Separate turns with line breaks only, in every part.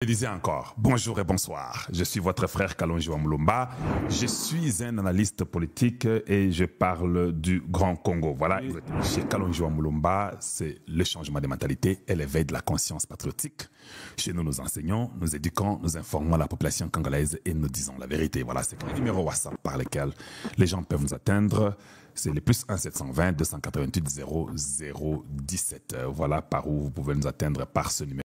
Je disais encore, bonjour et bonsoir. Je suis votre frère Kalonji Mulumba. Je suis un analyste politique et je parle du Grand Congo. Voilà, chez Kalonji Mulumba, c'est le changement des mentalités et l'éveil de la conscience patriotique. Chez nous, nous enseignons, nous éduquons, nous informons la population congolaise et nous disons la vérité. Voilà, c'est le numéro WhatsApp par lequel les gens peuvent nous atteindre. C'est le plus 1 720 288 0017. Voilà par où vous pouvez nous atteindre par ce numéro.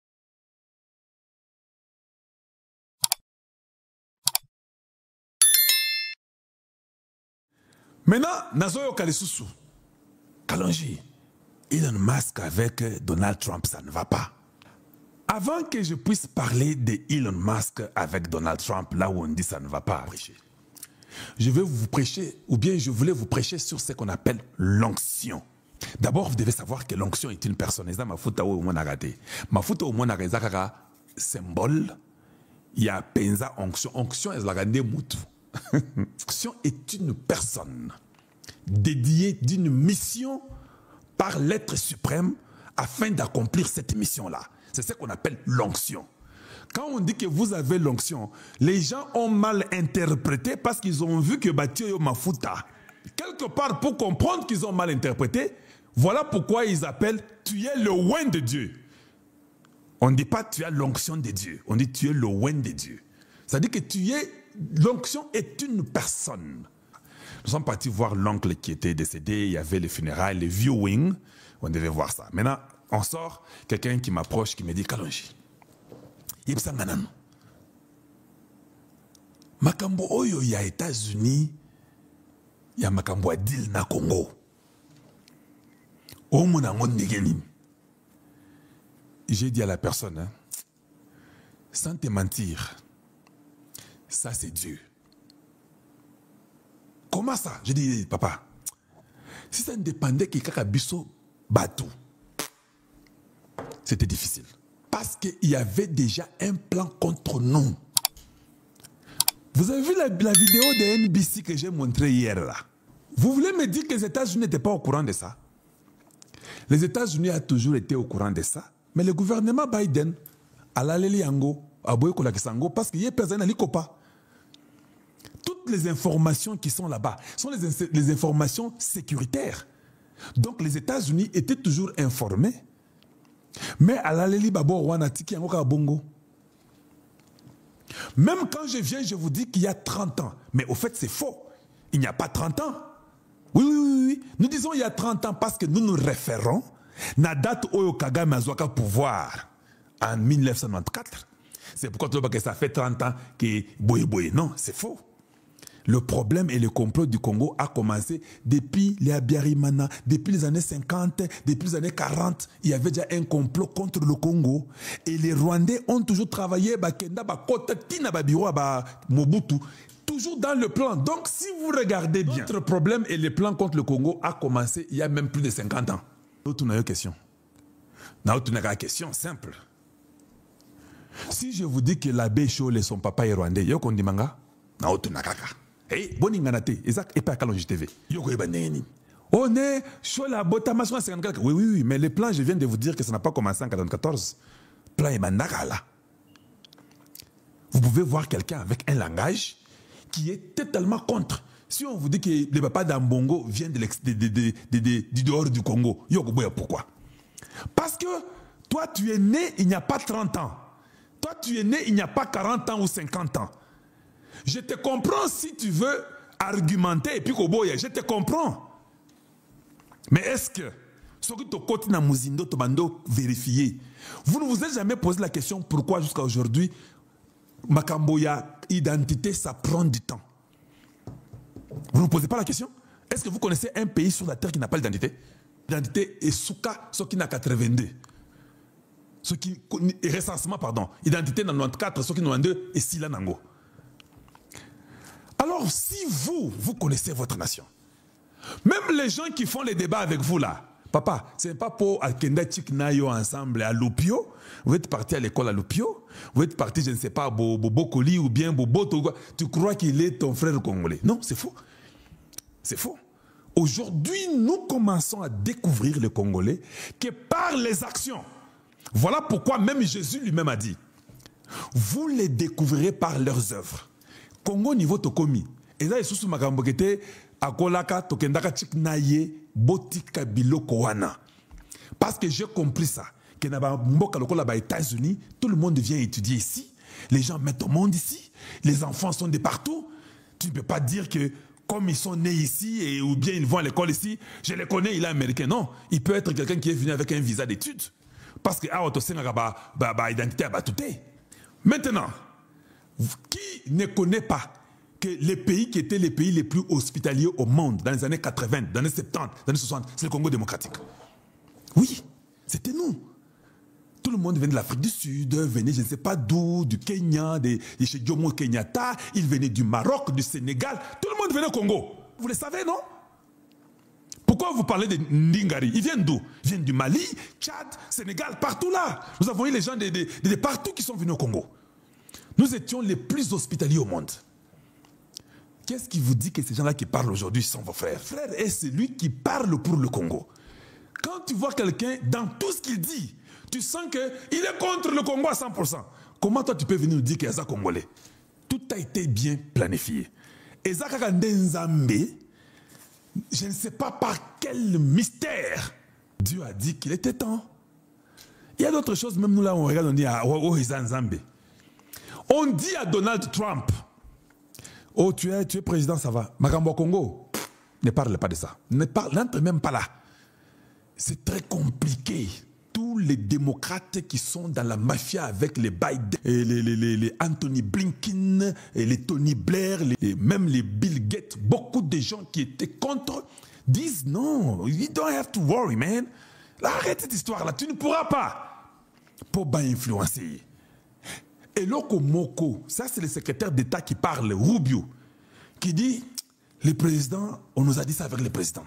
Maintenant, Nazoyo Kalisusu, Kalonji, Elon Musk avec Donald Trump, ça ne va pas. Avant que je puisse parler de Elon Musk avec Donald Trump, là où on dit ça ne va pas, je vais vous prêcher, ou bien je voulais vous prêcher sur ce qu'on appelle l'onction. D'abord, vous devez savoir que l'onction est une personne. Symbole, il y a penza onction. Onction est la grande moutou. L'onction est une personne dédiée d'une mission par l'être suprême afin d'accomplir cette mission-là. C'est ce qu'on appelle l'onction. Quand on dit que vous avez l'onction, les gens ont mal interprété parce qu'ils ont vu que Batio Mafuta. Quelque part, pour comprendre qu'ils ont mal interprété, voilà pourquoi ils appellent « tu es le oin de Dieu ». On ne dit pas « tu as l'onction de Dieu », on dit « tu es le oin de Dieu ». C'est-à-dire que tu es... L'onction est une personne. Nous sommes partis voir l'oncle qui était décédé, il y avait les funérailles, les viewing, on devait voir ça. Maintenant, on sort, quelqu'un qui m'approche, qui me dit « Kalonji, Yipsanganano, Makambo Oyo ya États-Unis, ya Makambo Adil na Congo. J'ai dit à la personne, hein, sans te mentir, ça c'est Dieu. Comment ça? J'ai dit, papa, si ça ne dépendait que Kakabiso Batou, c'était difficile. Parce qu'il y avait déjà un plan contre nous. Vous avez vu la vidéo de NBC que j'ai montrée hier là? Vous voulez me dire que les États-Unis n'étaient pas au courant de ça? Les États-Unis ont toujours été au courant de ça. Mais le gouvernement Biden, à la Yango, à Boyko parce qu'il y a personne à l'Ikopa. Toutes les informations qui sont là-bas sont les informations sécuritaires. Donc les États-Unis étaient toujours informés. Mais à la Leli Babo Wanatiki Yangoka Bongo. Même quand je viens, je vous dis qu'il y a 30 ans. Mais au fait, c'est faux. Il n'y a pas 30 ans. Oui. Nous disons il y a 30 ans parce que nous nous référons à la date où Kagame a pouvoir en 1994. C'est pourquoi tu vois que ça fait 30 ans que Boye. Non, c'est faux. Le problème et le complot du Congo a commencé depuis les Abiyarimana, depuis les années 50, depuis les années 40. Il y avait déjà un complot contre le Congo. Et les Rwandais ont toujours travaillé, Mobutu, toujours dans le plan. Donc si vous regardez bien, notre problème et le plan contre le Congo a commencé il y a même plus de 50 ans. Nous avons une question. Nous avons une question simple. Si je vous dis que l'abbé Chole et son papa est rwandais, yo kondi manga, na otu nakaka. Hey, boni nganate, ezak epa Kalonji TV. Yo ko ebaneni. On est Chole a botamation 54. Oui, mais les plans, je viens de vous dire que ça n'a pas commencé en 94. Plan ebandaka là. Vous pouvez voir quelqu'un avec un langage qui est totalement contre. Si on vous dit que les papas d'Ambongo viennent du dehors du Congo, yo ko boya pourquoi? Parce que toi tu es né il n'y a pas 30 ans. Toi, tu es né il n'y a pas 40 ans ou 50 ans. Je te comprends si tu veux argumenter et puis Koboya, je te comprends. Mais est-ce que, ce que tu as Muzindo, tu vérifier, vous ne vous êtes jamais posé la question pourquoi jusqu'à aujourd'hui, Makamboya, identité, ça prend du temps. Vous ne vous posez pas la question? Est-ce que vous connaissez un pays sur la terre qui n'a pas d'identité? L'identité est Souka, ce qui n'a 82. Ce qui est recensement, pardon, identité dans 94, ce qui est 92 et Sila Nango. Alors, si vous connaissez votre nation, même les gens qui font les débats avec vous là, papa, ce n'est pas pour Akenda Chiknayo ensemble à Lopio, vous êtes parti à l'école à Lopio, vous êtes parti, je ne sais pas, Bobo Koli ou bien Bobo Togo, tu crois qu'il est ton frère congolais. Non, c'est faux. C'est faux. Aujourd'hui, nous commençons à découvrir le Congolais que par les actions. Voilà pourquoi même Jésus lui-même a dit, Vous les découvrirez par leurs œuvres. Congo niveau tokomi. Et ça, sous makambo kete akolaka tokendaka chiknaye botika biloko wana. Parce que j'ai compris ça. Que na mboka lokola ba États-Unis, tout le monde vient étudier ici. Les gens mettent au monde ici. Les enfants sont de partout. Tu ne peux pas dire que comme ils sont nés ici et, ou bien ils vont à l'école ici, je les connais, il est américain. Non, il peut être quelqu'un qui est venu avec un visa d'études. Parce que identité à tout. Maintenant, qui ne connaît pas que les pays qui étaient les pays les plus hospitaliers au monde dans les années 80, dans les années 70, dans les années 60, c'est le Congo démocratique. Oui, c'était nous. Tout le monde venait de l'Afrique du Sud, venait je ne sais pas d'où, du Kenya, de chez Jomo Kenyatta, il venait du Maroc, du Sénégal, tout le monde venait au Congo. Vous le savez, non? Pourquoi vous parlez de Ndingari? Ils viennent d'où? Ils viennent du Mali, Tchad, Sénégal, partout là. Nous avons eu les gens de partout qui sont venus au Congo. Nous étions les plus hospitaliers au monde. Qu'est-ce qui vous dit que ces gens-là qui parlent aujourd'hui sont vos frères? Frère est celui qui parle pour le Congo. Quand tu vois quelqu'un, dans tout ce qu'il dit, tu sens qu'il est contre le Congo à 100%. Comment toi tu peux venir nous dire qu'il y a Congolais? Tout a été bien planifié. Et Zaka Nzambe, je ne sais pas par quel mystère, Dieu a dit qu'il était temps. Il y a d'autres choses, même nous là on regarde, on dit à Nzambe. On dit à Donald Trump, oh tu es président, ça va. Makambo Congo, ne parle pas de ça. N'entre même pas là. C'est très compliqué. Tous les démocrates qui sont dans la mafia avec les Biden, et les Anthony Blinken, et les Tony Blair, même les Bill Gates, beaucoup de gens qui étaient contre disent non, you don't have to worry, man. Là, arrête cette histoire-là, tu ne pourras pas. Pour pas influencer. Et Loko Moko, ça c'est le secrétaire d'État qui parle, Rubio, qui dit, le président, on nous a dit ça avec le président.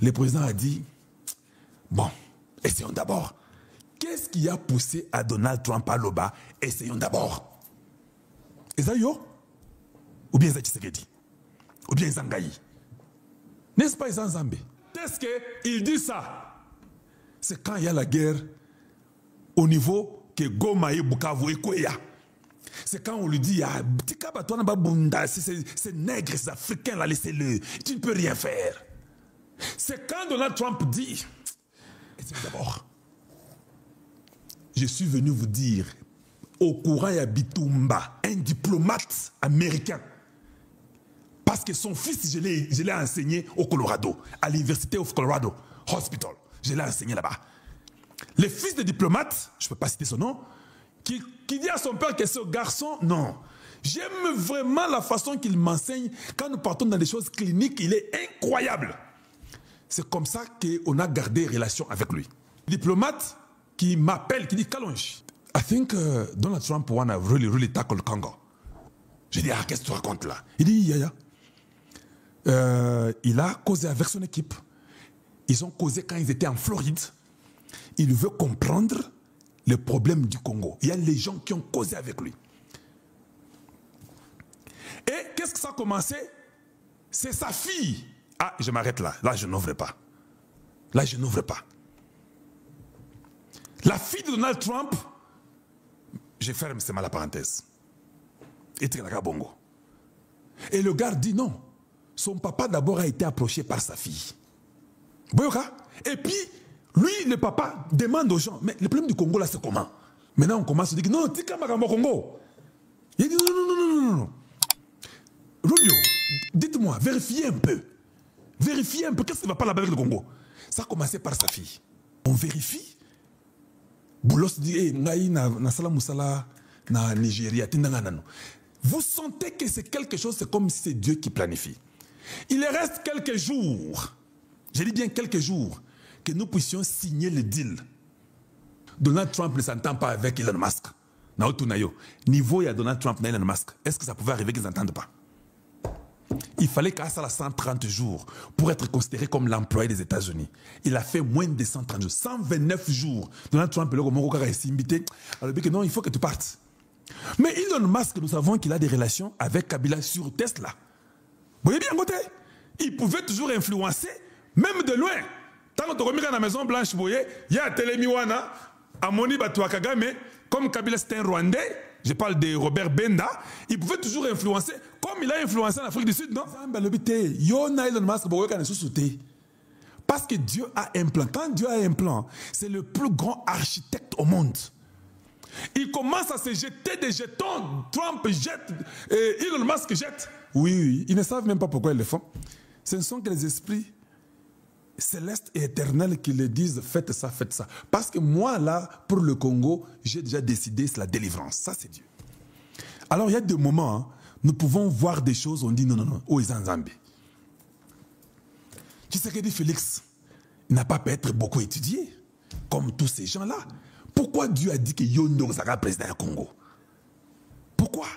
Le président a dit, bon, essayons d'abord. Qu'est-ce qui a poussé à Donald Trump à l'Oba? Essayons d'abord. Et ça, yo? Ou bien Tshisekedi? Ou bien Zangaï? N'est-ce pas Zanzambe? Est-ce qu'il dit ça? C'est quand il y a la guerre au niveau que Goma et Bukavu et Kouya. C'est quand on lui dit, c'est nègre, c'est africain, là, laissez-le. Tu ne peux rien faire. C'est quand Donald Trump dit, d'abord, je suis venu vous dire, au courant il y a Bitumba, un diplomate américain, parce que son fils, je l'ai enseigné au Colorado, à l'Université of Colorado Hospital. Je l'ai enseigné là-bas. Le fils de diplomate, je ne peux pas citer son nom, qui dit à son père que ce garçon, non. J'aime vraiment la façon qu'il m'enseigne. Quand nous partons dans des choses cliniques, il est incroyable. C'est comme ça qu'on a gardé relation avec lui. Diplomate qui m'appelle, qui dit Kalonji, I think Donald Trump wanna really tackle the Congo. Je dis, ah, qu'est-ce que tu racontes là? Il dit, Yaya. Il a causé avec son équipe. Ils ont causé quand ils étaient en Floride. Il veut comprendre le problème du Congo. Il y a les gens qui ont causé avec lui. Et qu'est-ce que ça a commencé? C'est sa fille. Ah, je m'arrête là. Là, je n'ouvre pas. Là, je n'ouvre pas. La fille de Donald Trump, je ferme la parenthèse. Et Bongo. Et le gars dit non. Son papa d'abord a été approché par sa fille. Et puis, lui, le papa, demande aux gens, mais le problème du Congo là, c'est comment? Maintenant, on commence à dire, non, Tika Magambo Congo. Il dit, non. Rubio, dites-moi, vérifiez un peu. Vérifiez un peu, qu'est-ce qui ne va pas là-bas avec le Congo? Ça a commencé par sa fille. On vérifie. Boulos dit, na sala musala, na Nigeria, vous sentez que c'est quelque chose, c'est comme si c'est Dieu qui planifie. Il reste quelques jours, je dis bien quelques jours, que nous puissions signer le deal. Donald Trump ne s'entend pas avec Elon Musk. Niveau, il y a Donald Trump et Elon Musk. Est-ce que ça pouvait arriver qu'ils n'entendent pas? Il fallait qu'à ça 130 jours pour être considéré comme l'employé des États-Unis. Il a fait moins de 130 jours. 129 jours. Donald Trump, alors non, il faut que tu partes. Mais Elon Musk, nous savons qu'il a des relations avec Kabila sur Tesla. Vous voyez bien, côté? Il pouvait toujours influencer, même de loin. Tant que tu remis dans la Maison Blanche, il y a Telemiwana, Amoni Batouakagame, comme Kabila c'était un Rwandais, je parle de Robert Benda, il pouvait toujours influencer, comme il a influencé en Afrique du Sud, non? Parce que Dieu a un plan. Quand Dieu a un plan, c'est le plus grand architecte au monde. Il commence à se jeter des jetons. Trump jette, Elon Musk jette. Oui, oui, ils ne savent même pas pourquoi ils le font. Ce ne sont que les esprits célestes et éternels qui le disent, faites ça, faites ça. Parce que moi, là, pour le Congo, j'ai déjà décidé, c'est la délivrance. Ça, c'est Dieu. Alors, il y a des moments, hein, nous pouvons voir des choses, on dit non, non, non, oh, ils ont Zambie. Tu sais que dit Félix, il n'a pas peut-être beaucoup étudié, comme tous ces gens-là. Pourquoi Dieu a dit que Yondo sera président du Congo? Pourquoi?